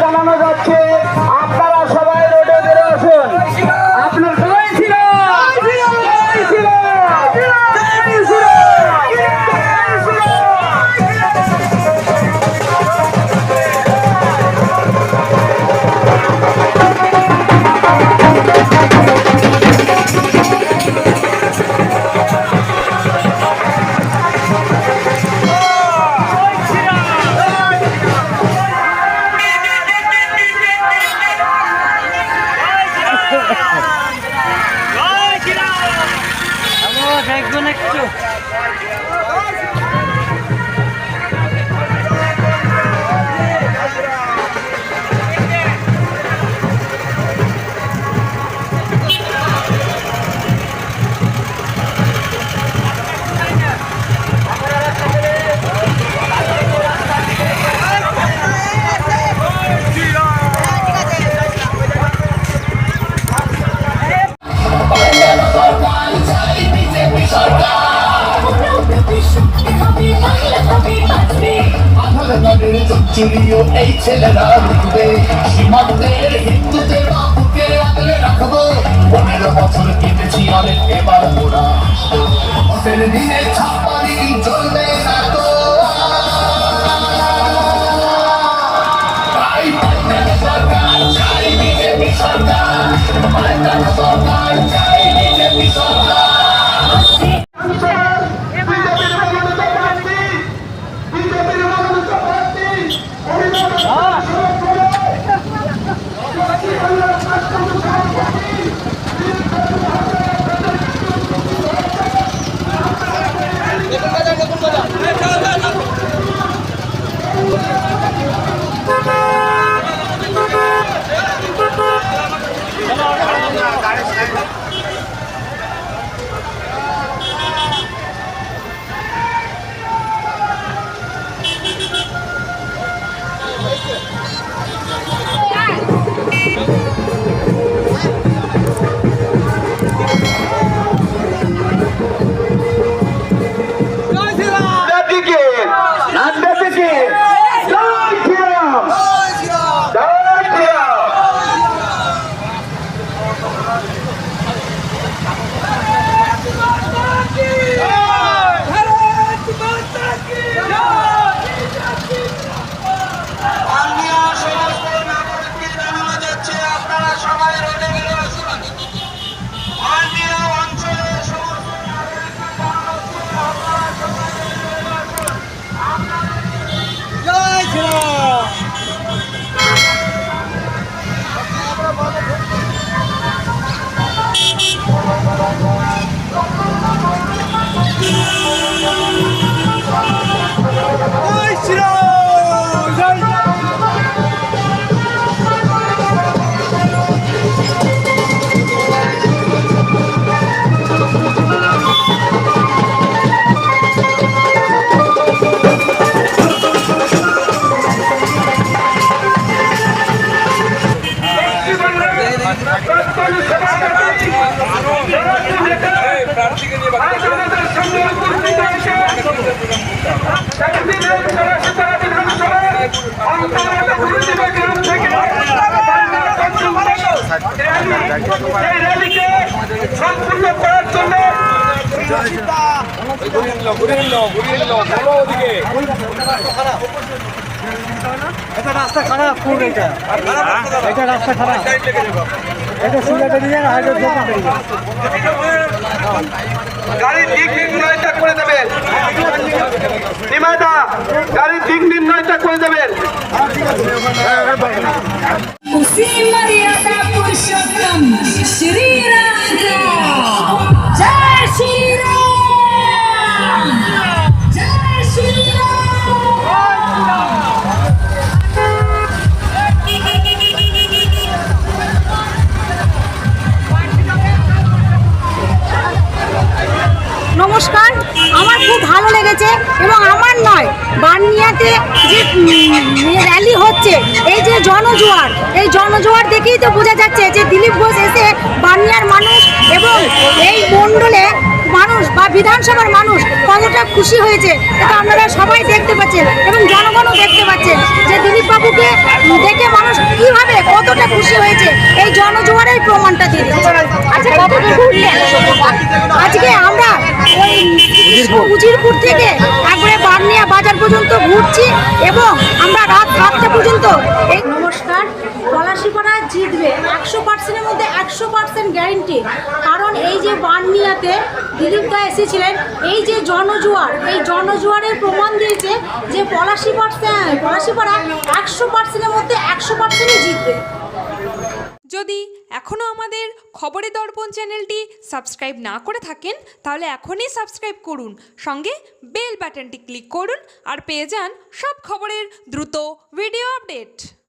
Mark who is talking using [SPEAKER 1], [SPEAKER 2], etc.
[SPEAKER 1] জানানো যাচ্ছে আপনারা সবাই রোডে বেরো আসুন। আপনার সবাই ছিল
[SPEAKER 2] দেখবেন একটু
[SPEAKER 3] চুরিও এই ছেলেরা লিখবে সীমান্তের হিন্দুদের বাবুকে আগলে রাখবো 15 বছর কেটেছি অনেক এবার ওরা ভোটের দিনে ছাপ্পানি চলবে না তো সরকার চাই বিজেপি সরকার সরকার চাই বিজেপি সরকার
[SPEAKER 2] এটা রাস্তা খারাপ কোন এটা রাস্তা খারাপ এটা সিলেটে নিয়ে হাইওয়ে দোকান করে
[SPEAKER 1] গাড়ির দিক নির্ণয়টা করে দেবেন নিমাদা গাড়ির দিক নির্ণয়টা করে দেবেন
[SPEAKER 4] उसी मर्यादा पुरुषोत्तम श्री राम जय श्री राम जय श्री
[SPEAKER 5] নমস্কার, আমার খুব ভালো লেগেছে এবং আমার নয় বানিয়াতে যে র্যালি হচ্ছে এই যে জনজোয়ার দেখেই তো বোঝা যাচ্ছে যে দিলীপ ঘোষ এসে বানিয়ার মানুষ এবং এই মণ্ডলে মানুষ বা বিধানসভার মানুষ কতটা খুশি হয়েছে এটা আপনারা সবাই দেখতে পাচ্ছেন এবং জনগণও দেখতে পাচ্ছেন যে দিলীপ বাবুকে দেখে মানুষ কিভাবে কতটা খুশি হয়েছে এই জনজোয়ারের প্রমাণটা দিয়ে দিচ্ছে। আচ্ছা, আজকে আমরা ওই উজিরপুর থেকে একবারে বার্নিয়া বাজার পর্যন্ত ঘুরছি এবং আমরা রাত 7টা পর্যন্ত এই নমস্কার। পলাশীপাড়া জিতবে 100%-এর মধ্যে 100% গ্যারেন্টি। কারণ এই যে বার্নিয়াতে দিলীপ দা এসেছিলেন, এই যে জনজোয়ার, এই জনজোয়ারের প্রমাণ দিয়েছে যে পলাশীপাড়া 100%-এর মধ্যে 100%-ই জিতবে।
[SPEAKER 6] যদি এখনও আমাদের খবরের দর্পণ চ্যানেলটি সাবস্ক্রাইব না করে থাকেন তাহলে এখনই সাবস্ক্রাইব করুন, সঙ্গে বেল বাটনটি ক্লিক করুন আর পেয়ে যান সব খবরের দ্রুত ভিডিও আপডেট।